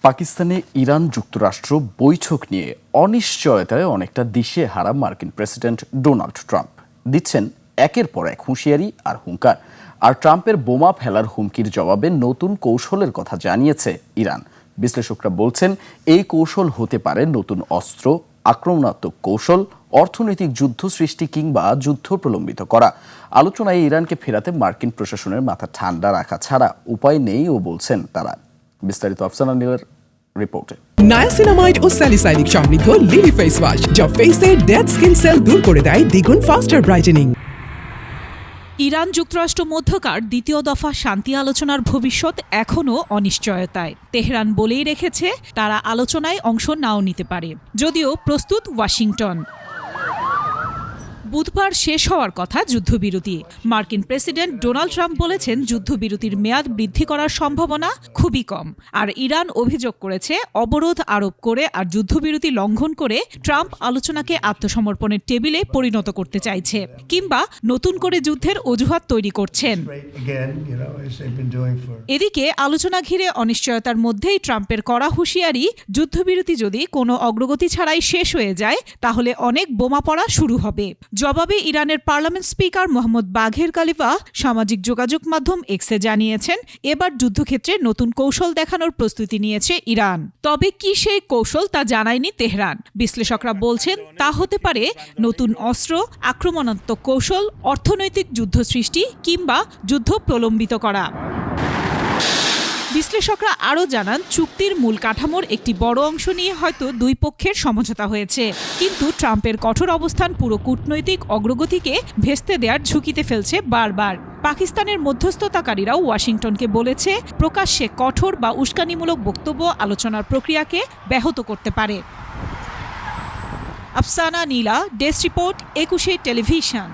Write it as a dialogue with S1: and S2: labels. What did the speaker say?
S1: পাকিস্তানে ইরান যুক্তরাষ্ট্র বৈঠক নিয়ে অনিশ্চয়তায় অনেকটা দিশেহারা মার্কিন প্রেসিডেন্ট ডোনাল্ড ট্রাম্প দিচ্ছেন একের পর এক হুঁশিয়ারি আর হুঙ্কার। আর ট্রাম্পের বোমা ফেলার হুমকির জবাবে নতুন কৌশলের কথা জানিয়েছে ইরান। বিশ্লেষকরা বলছেন এই কৌশল হতে পারে নতুন অস্ত্র, আক্রমণাত্মক কৌশল, অর্থনৈতিক যুদ্ধ সৃষ্টি কিংবা যুদ্ধ প্রলম্বিত করা। আলোচনায় ইরানকে ফেরাতে মার্কিন প্রশাসনের মাথা ঠান্ডা রাখা ছাড়া উপায় নেই ও বলছেন তারা। বিস্তারিত আফসানা নীলের রিপোর্টে।
S2: নায়াসিনামাইড ও স্যালিসাইলিক সমৃদ্ধ লিলি ফেস ওয়াশ যা ফেসের ডেড স্কিন সেল দূর করে দেয় দ্বিগুণ ফাস্টার ব্রাইটেনিং।
S3: ইরান যুক্তরাষ্ট্র মধ্যকার দ্বিতীয় দফা শান্তি আলোচনার ভবিষ্যৎ এখনও অনিশ্চয়তায়। তেহরান বলেই রেখেছে তারা আলোচনায় অংশ নাও নিতে পারে, যদিও প্রস্তুত ওয়াশিংটন। বুধবার শেষ হওয়ার কথা যুদ্ধবিরতি। মার্কিন প্রেসিডেন্ট ডোনাল্ড ট্রাম্প বলেছেন যুদ্ধবিরতির মেয়াদ বৃদ্ধি করার সম্ভাবনা খুবই কম। আর ইরান অভিযোগ করেছে অবরোধ আরোপ করে আর যুদ্ধবিরতি লঙ্ঘন করে ট্রাম্প আলোচনাকে আত্মসমর্পণের টেবিলে পরিণত করতে চাইছে, কিংবা নতুন করে যুদ্ধের অজুহাত তৈরি করছেন। এদিকে আলোচনা ঘিরে অনিশ্চয়তার মধ্যেই ট্রাম্পের কড়া হুঁশিয়ারি, যুদ্ধবিরতি যদি কোনো অগ্রগতি ছাড়াই শেষ হয়ে যায় তাহলে অনেক বোমা পড়া শুরু হবে। জবাবে ইরানের পার্লামেন্ট স্পিকার মোহাম্মদ বাঘের কালিফা সামাজিক যোগাযোগ মাধ্যম এক্সে জানিয়েছেন এবার যুদ্ধক্ষেত্রে নতুন কৌশল দেখানোর প্রস্তুতি নিয়েছে ইরান। তবে কি সেই কৌশল তা জানায়নি তেহরান। বিশ্লেষকরা বলছেন তা হতে পারে নতুন অস্ত্র, আক্রমণাত্মক কৌশল, অর্থনৈতিক যুদ্ধ সৃষ্টি কিংবা যুদ্ধ প্রলম্বিত করা। বিশ্লেষকরা আরও জানান চুক্তির মূল কাঠামোর একটি বড় অংশ নিয়ে হয়তো দুই পক্ষের সমঝোতা হয়েছে, কিন্তু ট্রাম্পের কঠোর অবস্থান পুরো কূটনৈতিক অগ্রগতিকে ভেস্তে দেওয়ার ঝুঁকিতে ফেলছে বারবার। পাকিস্তানের মধ্যস্থতাকারীরাও ওয়াশিংটনকে বলেছে প্রকাশ্যে কঠোর বা উস্কানিমূলক বক্তব্য আলোচনার প্রক্রিয়াকে ব্যাহত করতে পারে। আফসানা নীলা, ডেস্ক রিপোর্ট, 21 টেলিভিশন।